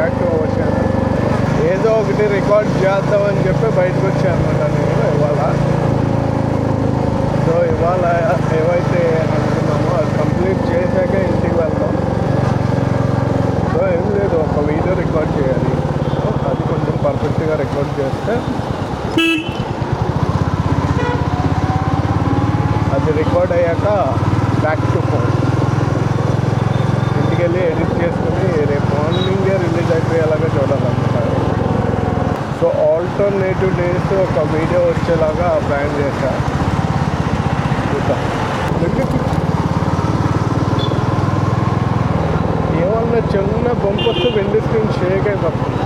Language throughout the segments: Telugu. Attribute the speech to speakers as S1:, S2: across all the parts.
S1: Back to our channel. ఏదో ఒకటి రికార్డ్ చేద్దామని చెప్పి బయటకు వచ్చాను అనమాట నేను ఇవాళ. సో ఇవాళ ఏవైతే అనుకున్నామో అది కంప్లీట్ చేశాక ఇంటికి వెళ్దాం. సో ఏం లేదు, ఒక వీడియో రికార్డ్ చేయాలి. అది కొంచెం పర్ఫెక్ట్గా రికార్డ్ చేస్తే అది రికార్డ్ అయ్యాక బ్యాక్ టు ఫోన్ ఇంటికి వెళ్ళి ఎడిట్ చేసుకుని రేపు మార్నింగే రిలీజ్ అయిపోయేలాగా చూడాలన్నమాట. సో ఆల్టర్నేటివ్ డేస్ ఒక వీడియో వచ్చేలాగా ప్లాన్ చేశా. చూద్దాం. ఏమన్నా చిన్న పంపొచ్చు వెండి స్క్రీన్ షేక్ అయిపోతుంది.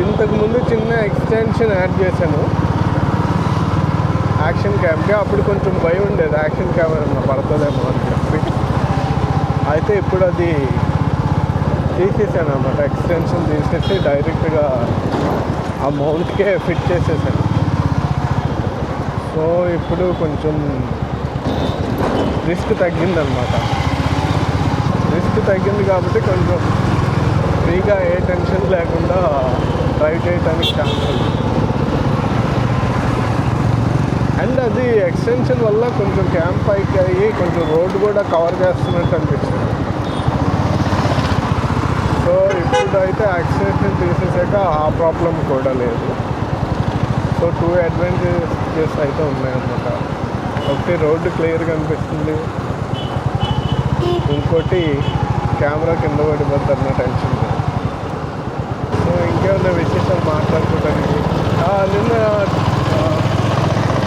S1: ఇంతకుముందు చిన్న ఎక్స్టెన్షన్ యాడ్ చేశాను యాక్షన్ క్యామ్కి. అప్పుడు కొంచెం భయం ఉండేది యాక్షన్ క్యామ్ ఏమన్నా పడుతుందేమో అని చెప్పి. అయితే ఇప్పుడు అది తీసేసాను అన్నమాట. ఎక్స్టెన్షన్ తీసేసి డైరెక్ట్గా ఆ మౌంట్కే ఫిట్ చేసేసాను. సో ఇప్పుడు కొంచెం రిస్క్ తగ్గిందనమాట. రిస్క్ తగ్గింది కాబట్టి కొంచెం ఫ్రీగా ఏ టెన్షన్ లేకుండా డ్రైవ్ చేయడానికి ఛాన్స్ ఉంది. అండ్ అది ఎక్స్టెన్షన్ వల్ల కొంచెం క్యాంప్ పైకి అయ్యి కొంచెం రోడ్డు కూడా కవర్ చేస్తున్నట్టు అనిపించింది. సో ఇప్పుడైతే ఎక్స్టెన్షన్ తీసేసాక ఆ ప్రాబ్లం కూడా లేదు. సో 2 అడ్వాంటేజెస్ అయితే ఉన్నాయన్నమాట. ఒకటి రోడ్డు క్లియర్గా అనిపిస్తుంది, ఇంకోటి కెమెరా కింద పడిపోద్ది అన్న టెన్షన్. సో ఇంకేమన్నా విశేషాలు మాట్లాడుకోవడానికి నిన్న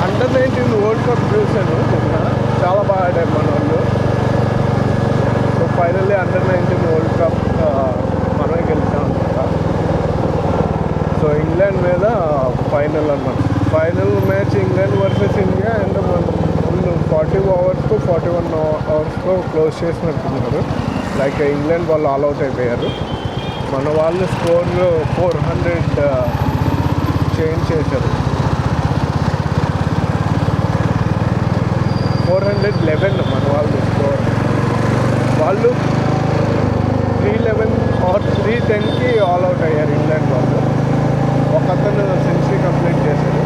S1: అండర్-19 వరల్డ్ కప్ చూశాను. నిన్న చాలా బాగా ఆడారు మన వాళ్ళు. So finally under-19 world cup మనమే గెలిచాం అనమాట. సో ఇంగ్లాండ్ మీద ఫైనల్ అన్నమాట. Final match England versus India. And ముందు 40 ఓవర్స్కు 41 ఓవర్స్కు క్లోజ్ చేసినట్టున్నారు. లైక్ ఇంగ్లాండ్ వాళ్ళు ఆల్అవుట్ అయిపోయారు. మన వాళ్ళు స్కోర్ 400 చేంజ్ చేశారు. 411 మన వాళ్ళు స్కోర్. వాళ్ళు 311 ఆర్ 310కి ఆల్అవుట్ అయ్యారు ఇంగ్లాండ్ వాళ్ళు. ఒక అతను సెంచరీ కంప్లీట్ చేశారు.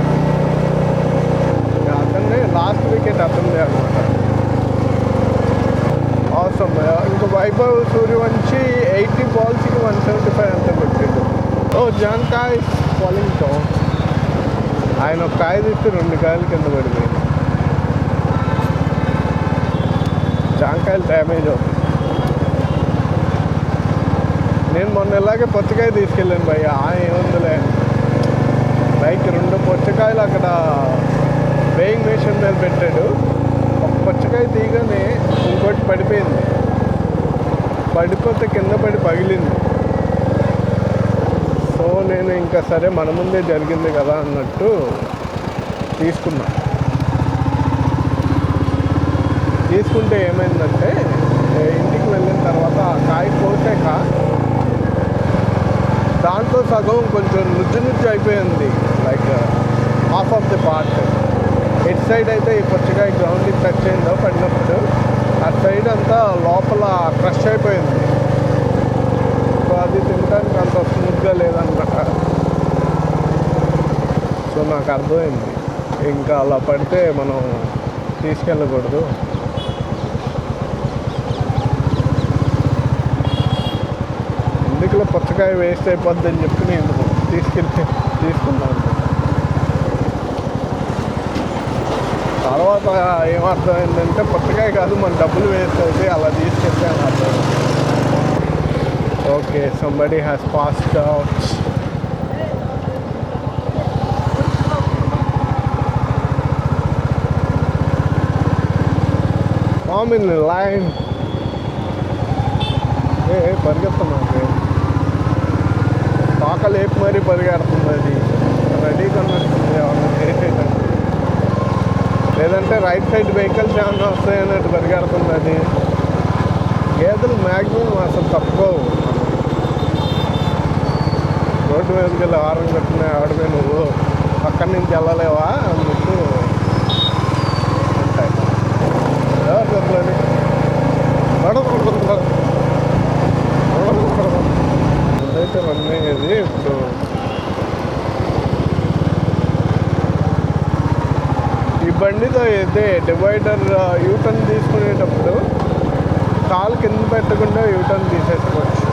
S1: అతన్నే లాస్ట్ వికెట్ అతనిదే అనమాట. అవసరం. ఇంకా వైభవ్ సూర్యవంశీ 80 బాల్స్కి 175 అంతా కొట్టిండు. జాన్ కాయ్ ఫాలింగ్ డౌన్. ఆయన ఒక కాయ తీస్తే 2 కాయలు కింద పడిపోయింది. జాంకాయలు డ్యామేజ్ అవుతుంది. నేను మొన్న ఇలాగే పుచ్చకాయ తీసుకెళ్ళాను భయ్య. ఏముందిలే, లైక్ 2 పుచ్చకాయలు అక్కడ వేయింగ్ మెషిన్ మీద పెట్టాడు. ఒక పుచ్చకాయ తీయగానే ఇంకోటి పడిపోయింది. పడిపోతే కింద పడి పగిలింది. సో నేను ఇంకా సరే మన ముందే జరిగింది కదా అన్నట్టు తీసుకున్నా. తీసుకుంటే ఏమైందంటే ఇంటికి వెళ్ళిన తర్వాత ఆ కాయ కోసాక దాంట్లో సగం కొంచెం నుజ్జు అయిపోయింది. Like half of the part. At side అయితే ఈ పుచ్చకాయ గ్రౌండ్కి టచ్ అయిందో పడినప్పుడు ఆ సైడ్ అంతా లోపల క్రష్ అయిపోయింది. సో అది తినడానికి అంత స్మూత్గా లేదన్నమాట. సో నాకు అర్థమైంది ఇంకా అలా పడితే మనం తీసుకెళ్ళకూడదు. ఎందుకులో పుచ్చకాయ వేస్ట్ అయిపోద్ది అని చెప్పి నేను తీసుకున్నాను. తర్వాత ఏమర్థమైందంటే పుచ్చకాయ కాదు, మన డబ్బులు వేస్ట్ అయితే అలా తీసుకెళ్తే అని అర్థం. Okay, somebody has passed out. Form in line. పరిగెత్తున్నాను, తోక లేపు మరీ పరిగెడుతుంది. అది రెడీగా ఉన్నట్టుంది ఏమన్నా చేసేటట్టు. లేదంటే రైట్ సైడ్ వెహికల్స్ ఏమన్నా వస్తాయన్నట్టు పరిగెడుతుంది. అది గేదెలు మ్యాక్సిమం అసలు తప్పుకోవు. రోడ్డు మీదకి వెళ్ళి ఆరం కట్టిన ఆడిపోయి నువ్వు అక్కడి నుంచి వెళ్ళలేవా అందుకు ఉంటాయి. అయితే రన్ అయ్యేది ఇప్పుడు. ఈ బండితో అయితే డివైడర్ యూటర్న్ తీసుకునేటప్పుడు కాలు కింద పెట్టకుండా యూటర్న్ తీసేసుకోవచ్చు.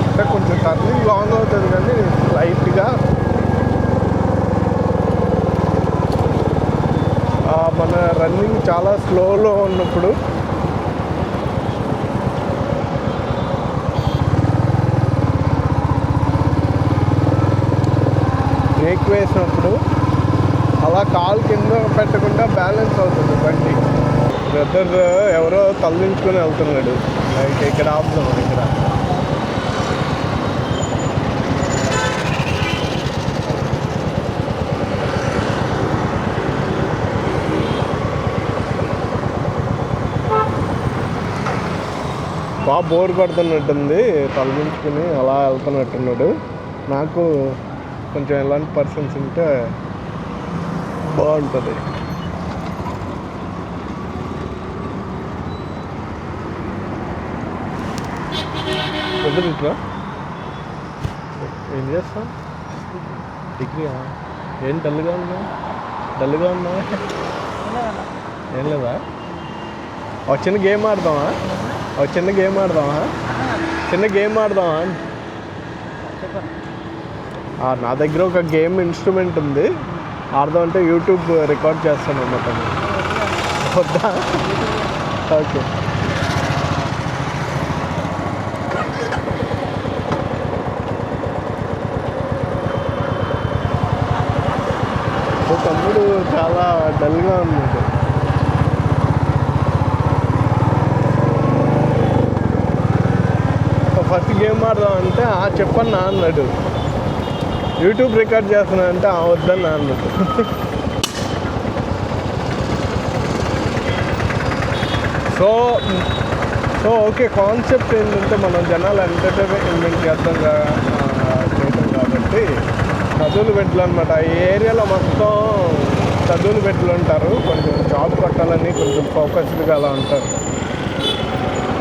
S1: అంటే కొంచెం టర్నింగ్ లాంగ్ అవుతుంది కానీ లైట్గా మన రన్నింగ్ చాలా స్లోలో ఉన్నప్పుడు బ్రేక్ వేసినప్పుడు అలా కాలు కింద పెట్టకుండా బ్యాలెన్స్ అవుతుంది బండి. బ్రదర్ ఎవరో తల్లించుకొని వెళ్తున్నాడు. లైక్ ఇక్కడ ఆపుతాం. ఇక్కడ బాగా బోర్ కొడుతున్నట్టుంది. తలదించుకుని అలా వెళ్తున్నట్టున్నాడు. నాకు కొంచెం ఎలాంటి పర్సన్స్ ఉంటే బాగుంటుంది. ఎదురుట్రా ఏం చేస్తాం? డిగ్రీయా? ఏం డల్గా ఉన్నా ఏం లేదా? ఒక చిన్న గేమ్ ఆడదామా? చిన్న గేమ్ ఆడదామా? నా దగ్గర ఒక గేమ్ ఇన్స్ట్రుమెంట్ ఉంది, ఆడదాం అంటే యూట్యూబ్ రికార్డ్ చేస్తాను అన్నమాట. వద్దా? ఓకే. తమ్ముడు చాలా డల్గా ఉన్నాడు. ఫస్ట్ గేమ్ ఆడదాం అంటే చెప్పన్నా అన్నాడు. యూట్యూబ్ రికార్డ్ చేస్తున్నా అంటే వద్దన్నా అన్నాడు. సో ఓకే, కాన్సెప్ట్ ఏంటంటే మనం జనాలు ఎంటర్టైన్మెంట్ చేయడం కాబట్టి చదువులు పెట్టులు అనమాట. ఈ ఏరియాలో మొత్తం చదువులు పెట్టులు ఉంటారు. కొంచెం జాబ్ కొట్టాలని కొంచెం ఫోకస్డ్గా అలా ఉంటారు.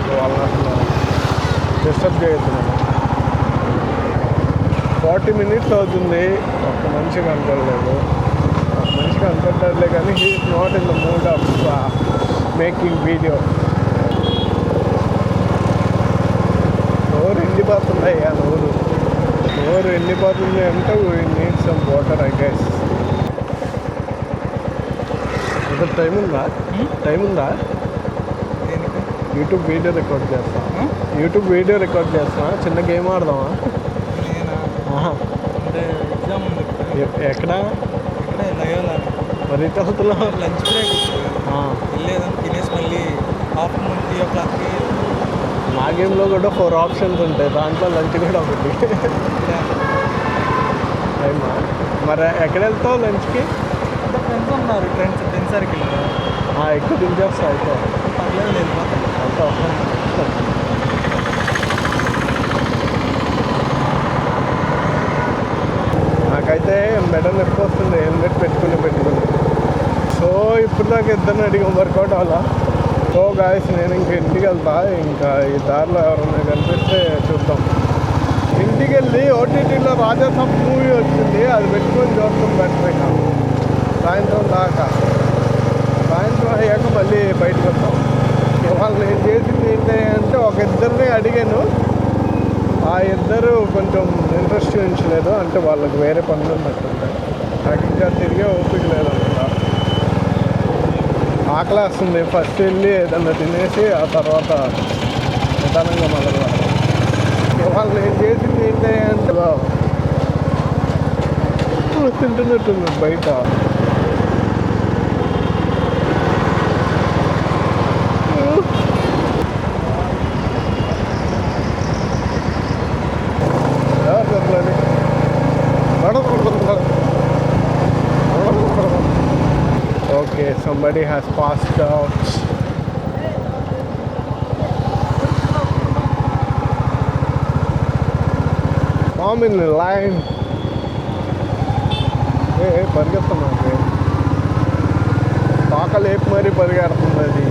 S1: సో వాళ్ళని అసలు డిస్టర్బ్ చేయొద్దు. 40 minutes అవుతుంది. ఒక్క మనిషి కనపడలేదు. కానీ he's not in the mood of making video. నోరు ఎండిపోతున్నాయి. నోరు ఎండిపోతుంది అంటే we need some water I guess. అసలు టైం ఉందా? యూట్యూబ్ వీడియో రికార్డ్ చేస్తా. చిన్న గేమ్ ఆడదామా? ఎక్కడ మరి తలతలో
S2: లంచ్ బ్రేక్ వెళ్ళేదాం, తినేసి మళ్ళీ ఆఫ్టర్నూన్ 3 o'clockకి.
S1: మా గేమ్లో కూడా 4 ఆప్షన్స్ ఉంటాయి, దాంట్లో లంచ్ కూడా ఒకటి. టైమా? మరి ఎక్కడ వెళ్తావు లంచ్కి?
S2: ఫ్రెండ్స్ ఉన్నారు, ఫ్రెండ్ సర్కిల్.
S1: ఎక్కువ దించేస్తా అయితే.
S2: పర్లేదు, వెళ్ళిపోతాం.
S1: నాకైతే మెడ నొప్పి వస్తుంది హెల్మెట్ పెట్టుకుని. సో ఇప్పుడు దాకా ఇద్దరిని అడిగాం, వర్కౌట్ అవ్వాలా. సో గాయస్ నేను ఇంటికి వెళ్తా. ఇంకా ఈ దారిలో ఎవరైనా కనిపిస్తే చూద్దాం. ఇంటికి వెళ్ళి ఓటీటీలో రాజాసాబ్ మూవీ వచ్చింది, అది పెట్టుకొని చూస్తాం బెటర్. సాయంత్రం దాకా. సాయంత్రం అయ్యాక మళ్ళీ బయటకు వస్తాం. ఇవాళ నేను చేసింది ఏంటంటే ఒక ఇద్దరిని అడిగాను. ఆ ఇద్దరు కొంచెం ఇంట్రెస్ట్ చూపించలేదు. అంటే వాళ్ళకి వేరే పనులు ఉన్నట్టుంటాయి. నాకు ఇంకా తిరిగే ఓపిక లేదన్నమాట. ఆకలేస్తుంది. ఫస్ట్ వెళ్ళి ఏదన్నా తినేసి ఆ తర్వాత నిదానంగా మొదలు. ఇవాళ నేను చేసింది ఏంటంటే తింటున్నట్టుంది బయట. Okay, somebody has passed out. Form in the line. పరిగెత్తాం మనకి తాకలేపు మరీ పరిగెడుతుంది అది